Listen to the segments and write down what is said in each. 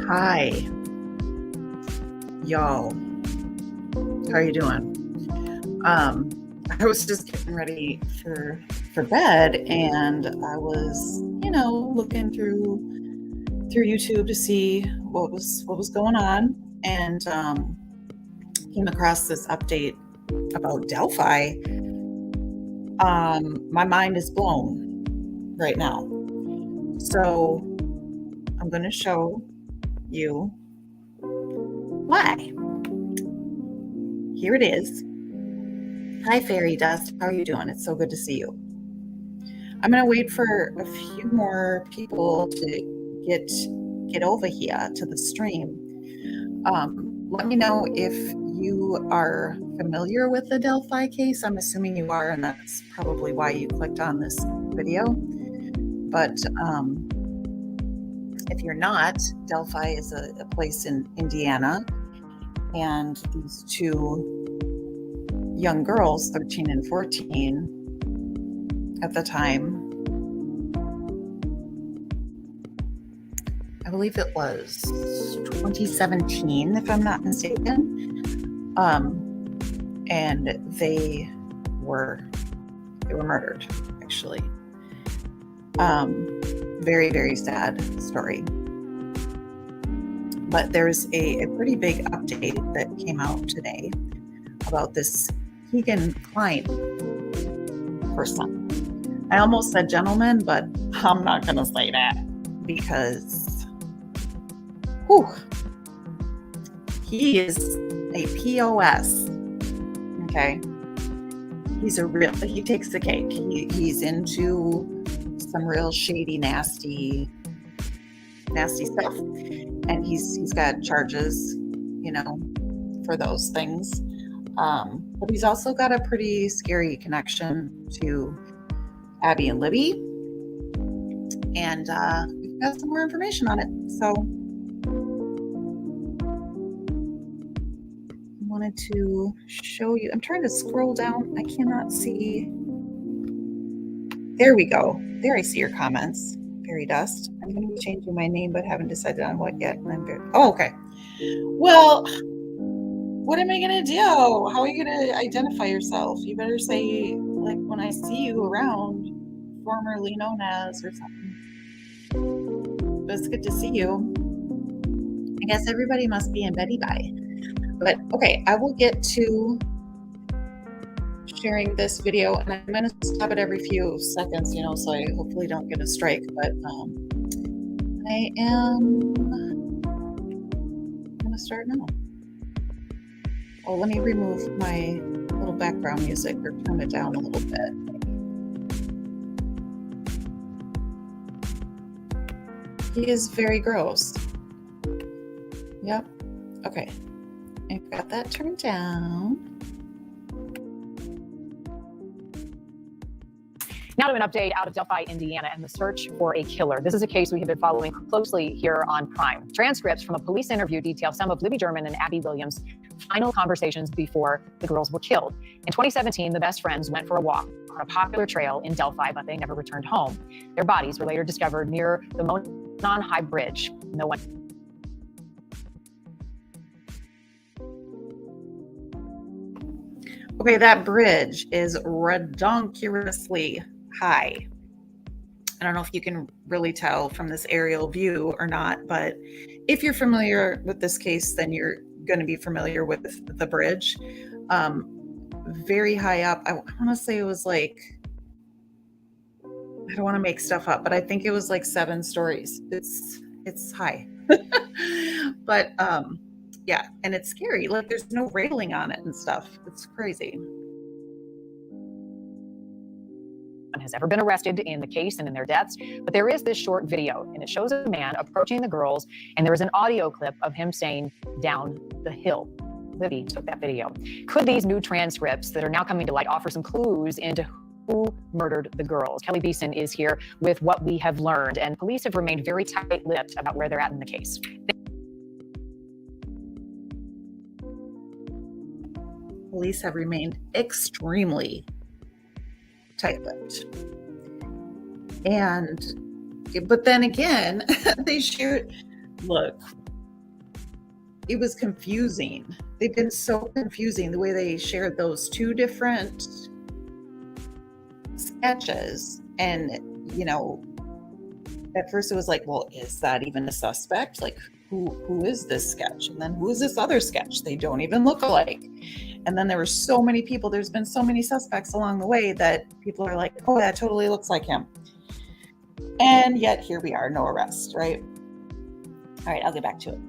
Hi, y'all. How are you doing? I was just getting ready for bed, and I was, looking through YouTube to see what was going on, and came across this update about Delphi. My mind is blown right now. So I'm going to show you why. Here it is. Hi, Fairy Dust. How are you doing? It's so good to see you. I'm going to wait for a few more people to get over here to the stream. Let me know if you are familiar with the Delphi case. I'm assuming you are, and that's probably why you clicked on this video. But if you're not, Delphi is a place in Indiana, and these two young girls, 13 and 14 at the time, I believe it was 2017, if I'm not mistaken, and they were murdered, actually. Very, very sad story. But there's a pretty big update that came out today about this Keegan Klein person. I almost said gentleman, but I'm not going to say that because he is a POS. Okay. He takes the cake. He's into some real shady, nasty stuff. And he's got charges, for those things. But he's also got a pretty scary connection to Abby and Libby. And we've got some more information on it. So I wanted to show you. I'm trying to scroll down. I cannot see. There we go. There I see your comments. Fairy Dust. I'm going to be changing my name, but haven't decided on what yet. Okay. Well, what am I going to do? How are you going to identify yourself? You better say, like, when I see you around, formerly known as or something. But it's good to see you. I guess everybody must be in Betty Bye. But okay, I will get to sharing this video, and I'm going to stop it every few seconds, so I hopefully don't get a strike. But I am going to start now. Oh, let me remove my little background music or turn it down a little bit. He is very gross. Yep. Okay. I've got that turned down. Now to an update out of Delphi, Indiana, and the search for a killer. This is a case we have been following closely here on Prime. Transcripts from a police interview detail some of Libby German and Abby Williams' final conversations before the girls were killed. In 2017, the best friends went for a walk on a popular trail in Delphi, but they never returned home. Their bodies were later discovered near the Monon High Bridge. No one. Okay, that bridge is redonkulously high. I don't know if you can really tell from this aerial view or not, but if you're familiar with this case, then you're going to be familiar with the bridge. Very high up. I want to say it was like, I don't want to make stuff up, but I think it was like 7 stories. It's high. But yeah, and it's scary. Like, there's no railing on it and stuff. It's crazy. Has ever been arrested in the case and in their deaths, but there is this short video, and it shows a man approaching the girls, and there is an audio clip of him saying, "Down the hill." Libby took that video. Could these new transcripts that are now coming to light offer some clues into who murdered the girls? Kelly Beeson is here with what we have learned, and police have remained very tight-lipped about where they're at in the case. Police have remained extremely tight-lipped. But then again, they shared, look, it was confusing. They've been so confusing the way they shared those two different sketches. And, you know, at first it was like, well, is that even a suspect? Like, who is this sketch? And then who is this other sketch? They don't even look alike. And then there were so many people, there's been so many suspects along the way that people are like, oh, that totally looks like him. And yet here we are, no arrest, right? All right, I'll get back to it.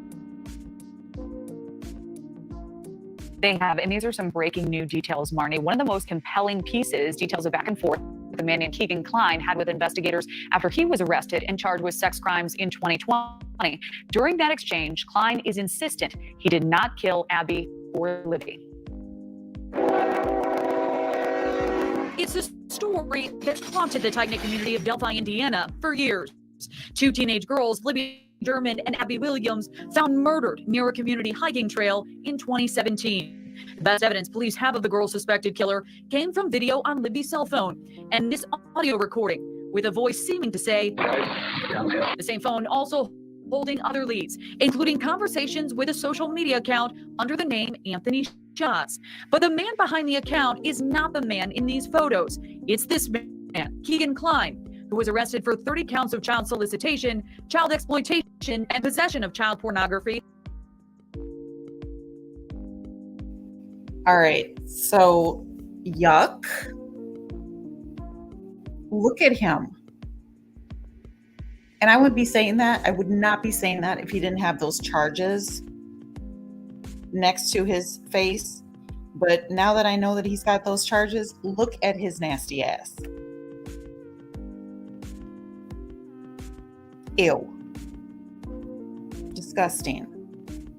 They have, and these are some breaking new details, Marnie. One of the most compelling pieces details a back and forth the man named Keegan Klein had with investigators after he was arrested and charged with sex crimes in 2020. During that exchange, Klein is insistent he did not kill Abby or Libby. It's a story that's haunted the tight-knit community of Delphi, Indiana for years. Two teenage girls, Libby German and Abby Williams, found murdered near a community hiking trail in 2017. The best evidence police have of the girl's suspected killer came from video on Libby's cell phone and this audio recording with a voice seeming to say, the same phone also holding other leads, including conversations with a social media account under the name Anthony Schatz. But the man behind the account is not the man in these photos. It's this man, Keegan Klein, who was arrested for 30 counts of child solicitation, child exploitation, and possession of child pornography. All right, so yuck. Look at him. And I would be saying that, I would not be saying that if he didn't have those charges next to his face. But now that I know that he's got those charges, look at his nasty ass. Ew. Disgusting.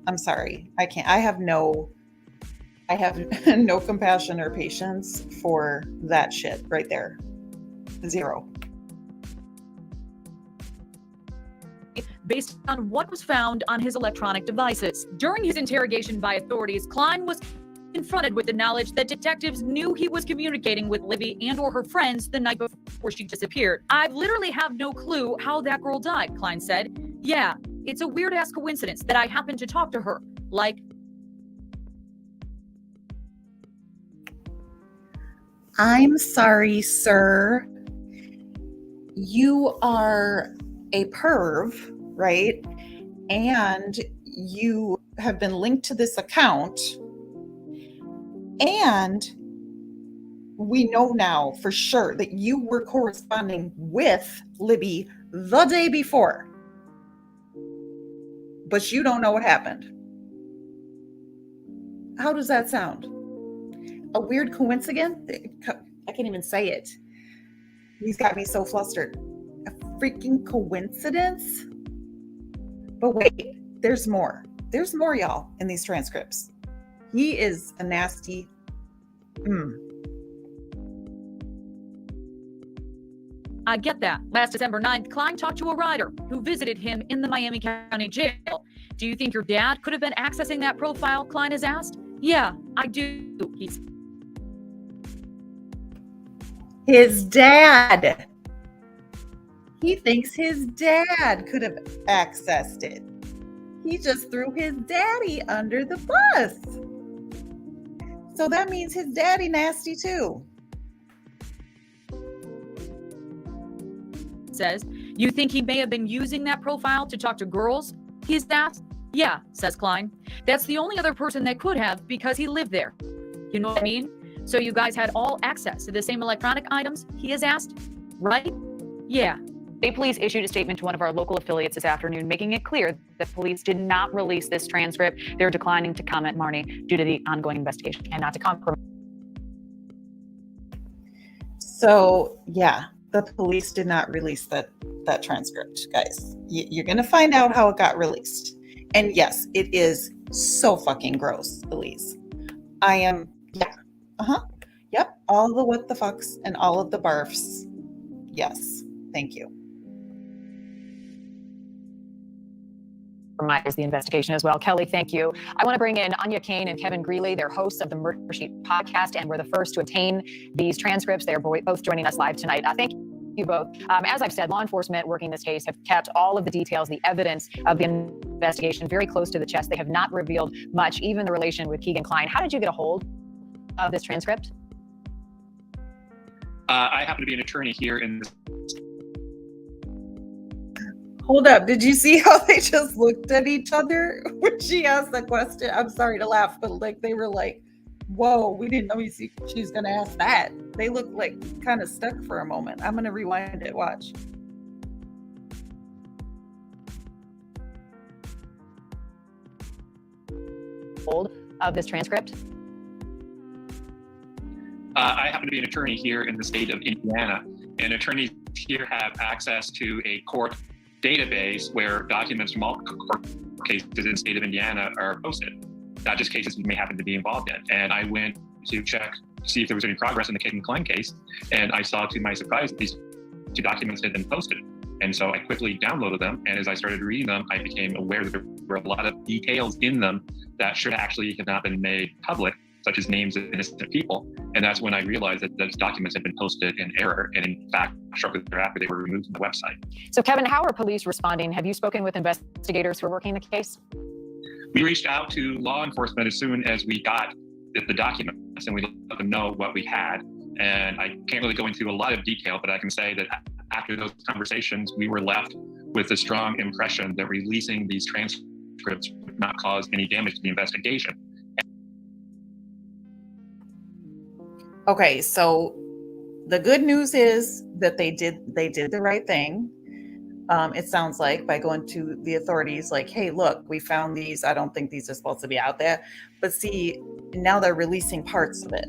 I'm sorry. I can't. I have no compassion or patience for that shit right there. Zero. Based on what was found on his electronic devices. During his interrogation by authorities, Klein was confronted with the knowledge that detectives knew he was communicating with Libby and or her friends the night before she disappeared. I literally have no clue how that girl died, Klein said. Yeah, it's a weird-ass coincidence that I happened to talk to her. Like, I'm sorry, sir. You are a perv, right? And you have been linked to this account. And we know now for sure that you were corresponding with Libby the day before. But you don't know what happened. How does that sound? A weird coincidence? I can't even say it. He's got me so flustered. A freaking coincidence? But wait, there's more. There's more, y'all, in these transcripts. He is a nasty. I get that. Last December 9th, Klein talked to a writer who visited him in the Miami County Jail. Do you think your dad could have been accessing that profile? Klein has asked. Yeah, I do. His dad. He thinks his dad could have accessed it. He just threw his daddy under the bus. So that means his daddy nasty too. Says, you think he may have been using that profile to talk to girls? He's asked. Yeah, says Klein. That's the only other person that could have because he lived there. You know what I mean? So you guys had all access to the same electronic items, he has asked, right? Yeah. State police issued a statement to one of our local affiliates this afternoon, making it clear that police did not release this transcript. They're declining to comment, Marnie, due to the ongoing investigation and not to compromise. So, yeah, the police did not release that transcript, guys. You're going to find out how it got released. And yes, it is so fucking gross, Elise. I am, yeah. Yep, all the what the fucks and all of the barfs. Yes, thank you. Is the investigation as well. Kelly, thank you. I want to bring in Anya Kane and Kevin Greeley. They're hosts of the Murder Sheet podcast, and we're the first to obtain these transcripts. They are both joining us live tonight. Thank you both. As I've said, law enforcement working this case have kept all of the details, the evidence of the investigation very close to the chest. They have not revealed much, even the relation with Keegan Kline. How did you get a hold of this transcript? I happen to be an attorney here in this. Hold up. Did you see how they just looked at each other when she asked the question? I'm sorry to laugh, but like they were like, whoa, we didn't know she's going to ask that. They looked like kind of stuck for a moment. I'm going to rewind it. Watch. Hold of this transcript? I happen to be an attorney here in the state of Indiana, and attorneys here have access to a court database where documents from all court cases in the state of Indiana are posted, not just cases we may happen to be involved in. And I went to check to see if there was any progress in the Keegan Kline case, and I saw to my surprise that these two documents had been posted. And so I quickly downloaded them, and as I started reading them, I became aware that there were a lot of details in them that should actually have not been made public, such as names of innocent people. And that's when I realized that those documents had been posted in error. And in fact, shortly thereafter, they were removed from the website. So Kevin, how are police responding? Have you spoken with investigators who are working the case? We reached out to law enforcement as soon as we got the documents, and we let them know what we had. And I can't really go into a lot of detail, but I can say that after those conversations, we were left with a strong impression that releasing these transcripts would not cause any damage to the investigation. Okay, so the good news is that they did the right thing. It sounds like by going to the authorities like, hey, look, we found these. I don't think these are supposed to be out there. But see, now they're releasing parts of it,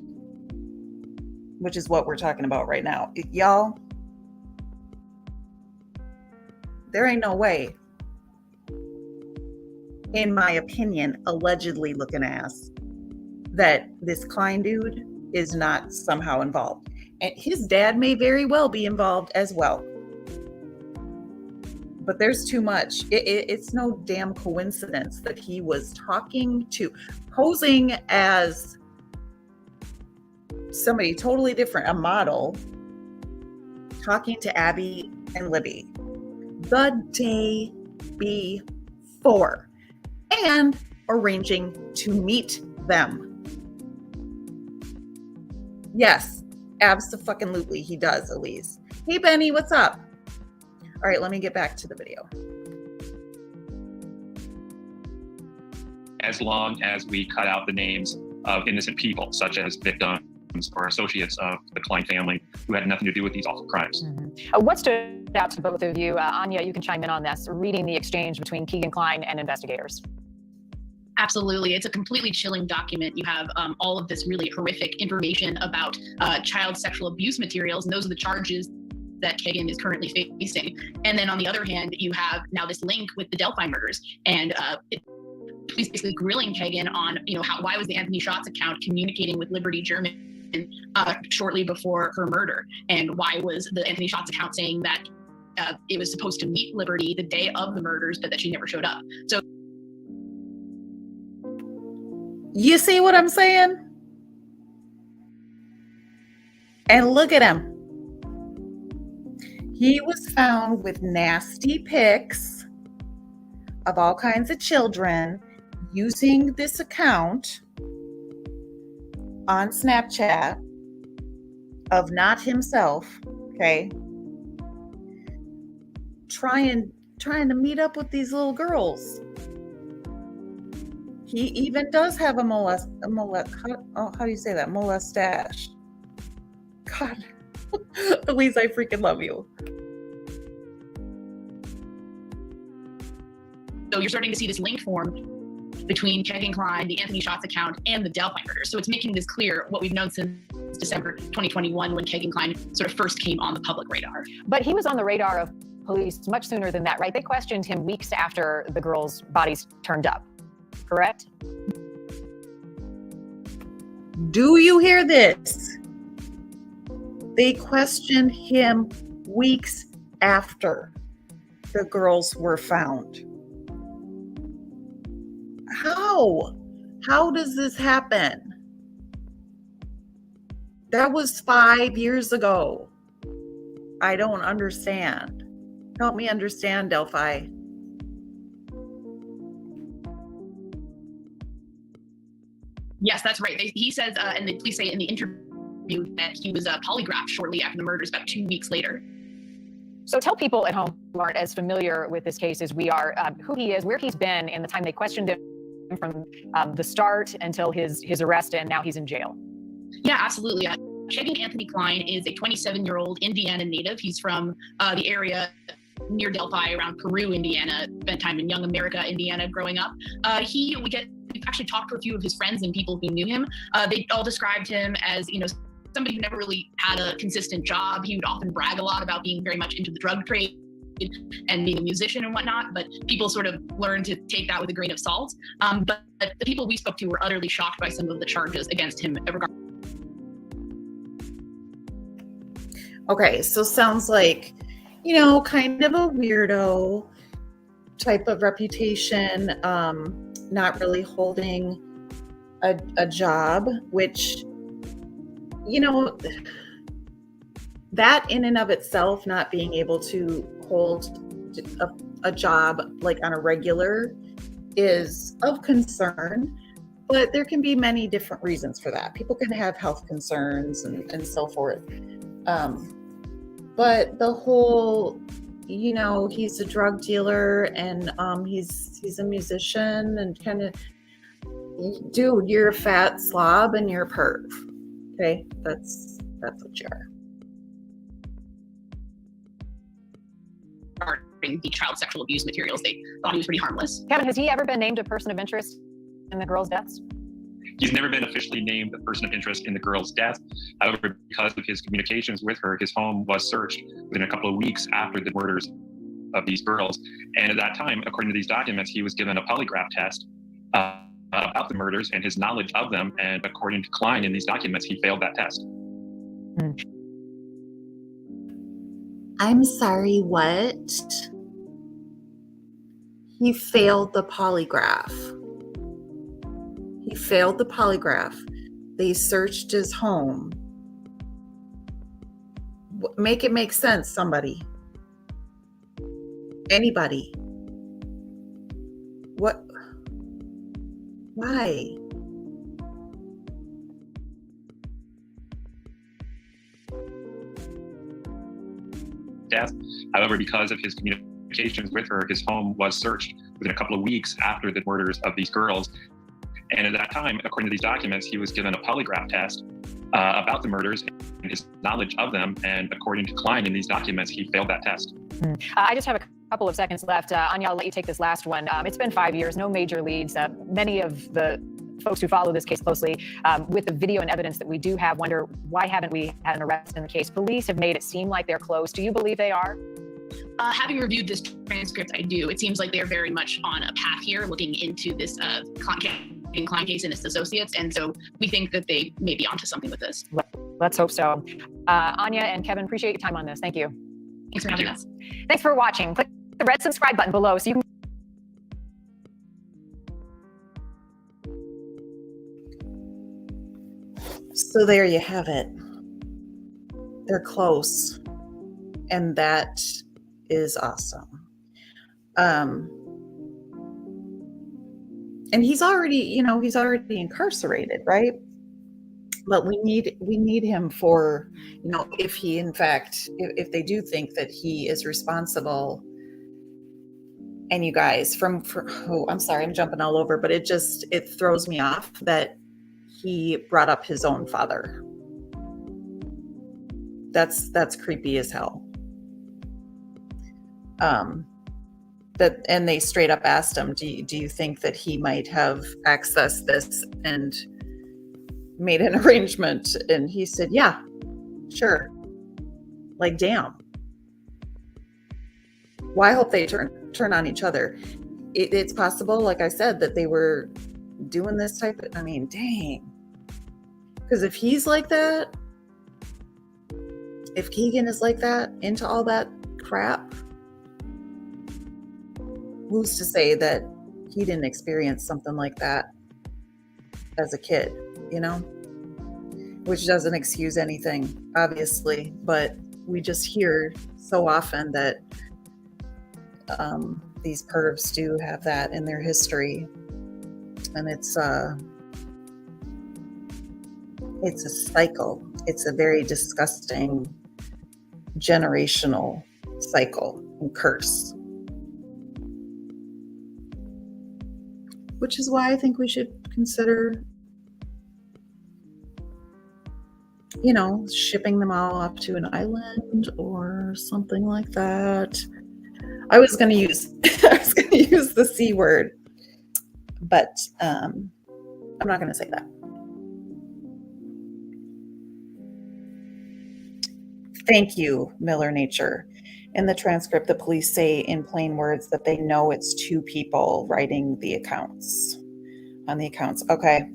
which is what we're talking about right now. Y'all, there ain't no way, in my opinion, allegedly looking ass, that this Kline dude is not somehow involved. And his dad may very well be involved as well. But there's too much. It's no damn coincidence that he was posing as somebody totally different, a model, talking to Abby and Libby the day before and arranging to meet them. Yes, abso-fucking-lutely, he does, Elise. Hey, Benny, what's up? All right, let me get back to the video. As long as we cut out the names of innocent people, such as victims or associates of the Kline family who had nothing to do with these awful crimes. Mm-hmm. What stood out to both of you? Anya, you can chime in on this, reading the exchange between Keegan Kline and investigators. Absolutely. It's a completely chilling document. You have all of this really horrific information about child sexual abuse materials, and those are the charges that Keegan is currently facing. And then on the other hand, you have now this link with the Delphi murders, and police basically grilling Keegan on, why was the Anthony Schatz account communicating with Liberty German shortly before her murder, and why was the Anthony Schatz account saying that it was supposed to meet Liberty the day of the murders, but that she never showed up. So. You see what I'm saying? And look at him. He was found with nasty pics of all kinds of children using this account on Snapchat of not himself, okay? Trying to meet up with these little girls. He even does have how do you say that? Molestache. God. Elise, I freaking love you. So you're starting to see this link form between Keegan Kline, the Anthony Schatz account, and the Delphi murders. So it's making this clear, what we've known since December 2021, when Keegan Kline sort of first came on the public radar. But he was on the radar of police much sooner than that, right? They questioned him weeks after the girls' bodies turned up. Correct? Do you hear this? They questioned him weeks after the girls were found. How? How does this happen? That was 5 years ago. I don't understand. Help me understand, Delphi. Yes, that's right. He says, and the police say in the interview that he was polygraphed shortly after the murders, about 2 weeks later. So tell people at home who aren't as familiar with this case as we are, who he is, where he's been in the time they questioned him from the start until his arrest, and now he's in jail. Yeah, absolutely. Kevin Anthony Klein is a 27-year-old Indiana native. He's from the area near Delphi, around Peru, Indiana. Spent time in Young America, Indiana, growing up. We've actually talked to a few of his friends and people who knew him. They all described him as, somebody who never really had a consistent job. He would often brag a lot about being very much into the drug trade and being a musician and whatnot, but people sort of learned to take that with a grain of salt. But the people we spoke to were utterly shocked by some of the charges against him. Okay, so sounds like, kind of a weirdo type of reputation, not really holding a job, which, that in and of itself, not being able to hold a job like on a regular is of concern, but there can be many different reasons for that. People can have health concerns and so forth. But the whole, he's a drug dealer and he's a musician and kind of, dude, you're a fat slob and you're a perv. Okay, that's what you are. Regarding the child sexual abuse materials, they thought he was pretty harmless. Kevin, has he ever been named a person of interest in the girls' deaths? He's never been officially named a person of interest in the girl's death. However, because of his communications with her, his home was searched within a couple of weeks after the murders of these girls. And at that time, according to these documents, he was given a polygraph test about the murders and his knowledge of them. And according to Klein in these documents, he failed that test. I'm sorry, what? He failed the polygraph. He failed the polygraph. They searched his home. Make it make sense, somebody. Anybody. What? Why? Death. However, because of his communications with her, his home was searched within a couple of weeks after the murders of these girls. And at that time, according to these documents, he was given a polygraph test about the murders and his knowledge of them. And according to Klein in these documents, he failed that test. I just have a couple of seconds left. Anya, I'll let you take this last one. It's been 5 years, no major leads. Many of the folks who follow this case closely, with the video and evidence that we do have, wonder why haven't we had an arrest in the case? Police have made it seem like they're close. Do you believe they are? Having reviewed this transcript, I do. It seems like they're very much on a path here, looking into this Klein case and its associates, and so we think that they may be onto something with this. Let's hope so. Anya and Kevin, appreciate your time on this. Thank you. Thanks for having us. Thanks for watching. Click the red subscribe button below so you can So there you have it. They're close. And that is awesome. And he's already incarcerated, right? But we need him for, if he, in fact, if they do think that he is responsible. And you guys, I'm sorry, I'm jumping all over, but it throws me off that he brought up his own father. That's creepy as hell. And they straight up asked him, do you think that he might have accessed this and made an arrangement? And he said, yeah, sure. Like, damn. Well, I hope they turn on each other. It's possible, like I said, that they were doing this type of, dang. Because if he's like that, if Keegan is like that, into all that crap, who's to say that he didn't experience something like that as a kid, which doesn't excuse anything, obviously, but we just hear so often that these pervs do have that in their history, and it's a cycle. It's a very disgusting generational cycle and curse, which is why I think we should consider, shipping them all off to an island or something like that. I was going to use the C word, but I'm not going to say that. Thank you, Miller Nature. In the transcript, the police say in plain words that they know it's two people writing the accounts. On the accounts. Okay.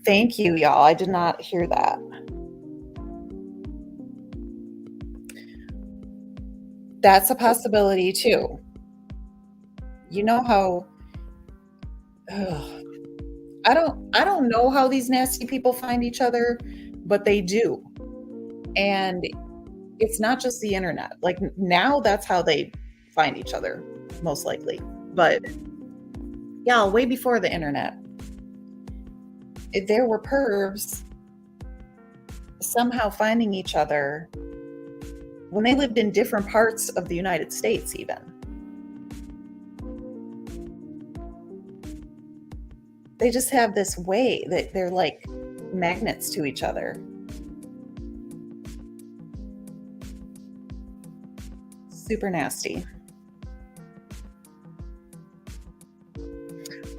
Thank you, y'all. I did not hear that. That's a possibility too. You know how I don't know how these nasty people find each other, but they do. And it's not just the internet. Like now that's how they find each other, most likely. But yeah, way before the internet, there were pervs somehow finding each other when they lived in different parts of the United States even. They just have this way that they're like magnets to each other. Super nasty.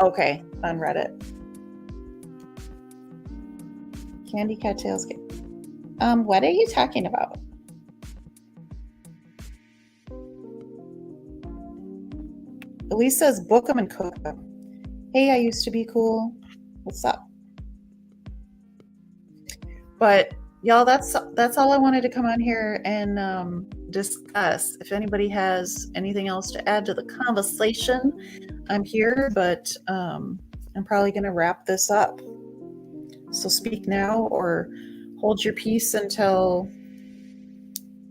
Okay, on Reddit. Candy Cattails. What are you talking about? Elise says book them and cook them. Hey, I used to be cool. What's up? But y'all, that's all I wanted to come on here and discuss. If anybody has anything else to add to the conversation, I'm here, but I'm probably going to wrap this up. So speak now or hold your peace until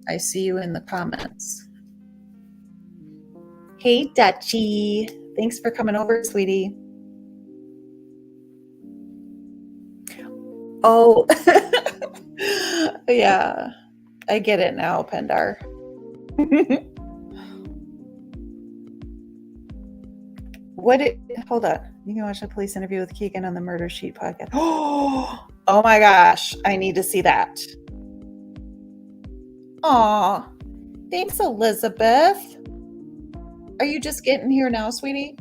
I see you in the comments. Hey, Dutchie. Thanks for coming over, sweetie. Oh, yeah. I get it now, Pendar. Hold on. You can watch the police interview with Keegan on the Murder Sheet podcast. Oh my gosh. I need to see that. Aw. Thanks, Elizabeth. Are you just getting here now, sweetie?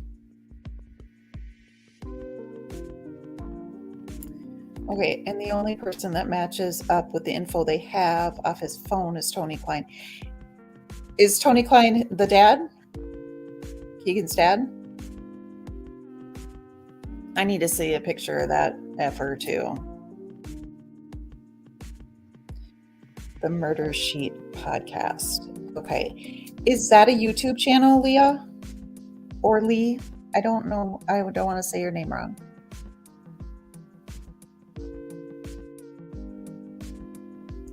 Okay, and the only person that matches up with the info they have off his phone is Tony Klein. Is Tony Klein the dad? Keegan's dad? I need to see a picture of that effer too. The Murder Sheet podcast. Okay. Is that a YouTube channel, Leah? Or Lee? I don't know. I don't want to say your name wrong.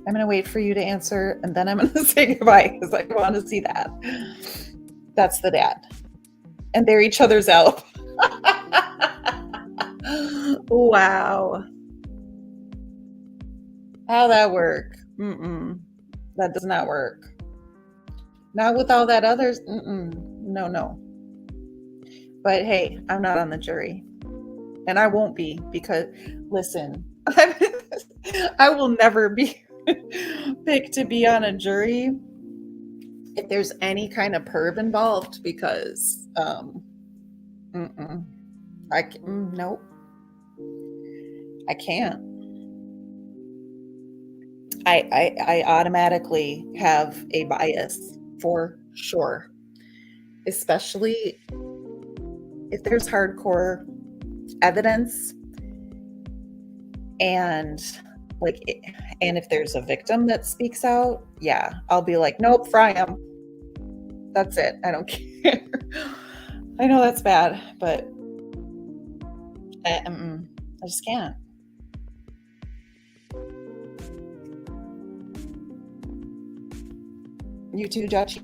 I'm going to wait for you to answer and then I'm going to say goodbye because I want to see that. That's the dad. And they're each other's elf. Wow. How'd that work? That does not work. Not with all that others. No. But hey, I'm not on the jury. And I won't be because, listen, I will never be picked to be on a jury if there's any kind of perv involved because nope. I can't. I automatically have a bias for sure, especially if there's hardcore evidence and if there's a victim that speaks out, yeah, I'll be like, nope, fry them. That's it. I don't care. I know that's bad, but I just can't. You too, Dutchie?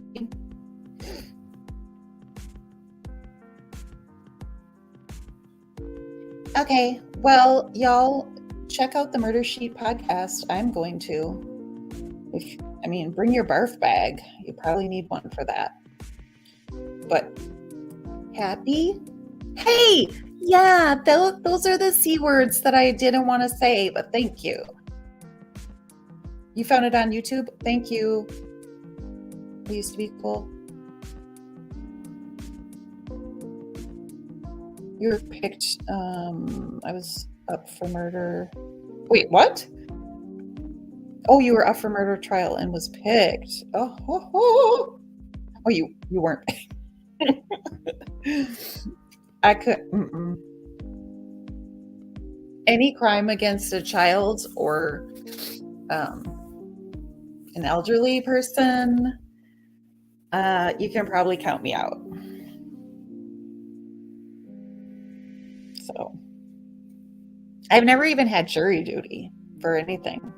Okay, well, y'all check out the Murder Sheet podcast. I'm going to. Bring your barf bag. You probably need one for that. But happy? Hey, yeah, those are the C words that I didn't want to say, but thank you. You found it on YouTube? Thank you. It used to be cool. You were picked. I was up for murder. Wait, what? Oh, you were up for murder trial and was picked. Oh, you weren't. I could. Any crime against a child or an elderly person, you can probably count me out. So, I've never even had jury duty for anything.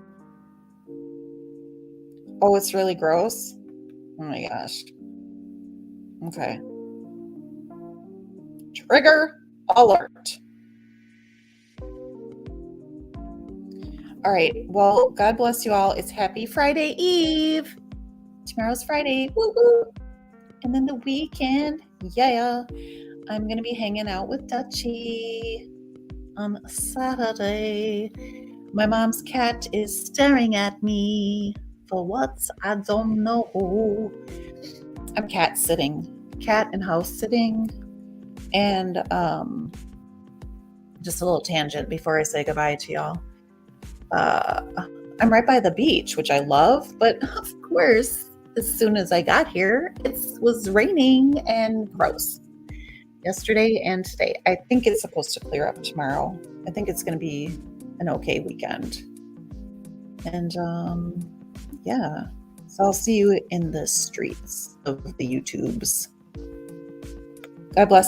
Oh, it's really gross? Oh my gosh. Okay. Trigger alert. All right. Well, God bless you all. It's Happy Friday Eve. Tomorrow's Friday. Woo-hoo. And then the weekend. Yeah. I'm going to be hanging out with Dutchie on Saturday. My mom's cat is staring at me. For what? I don't know. I'm cat and house sitting. And just a little tangent before I say goodbye to y'all. I'm right by the beach, which I love, but of course, as soon as I got here, it was raining and gross. Yesterday and today. I think it's supposed to clear up tomorrow. I think it's going to be an okay weekend. And yeah, so I'll see you in the streets of the YouTubes. God bless.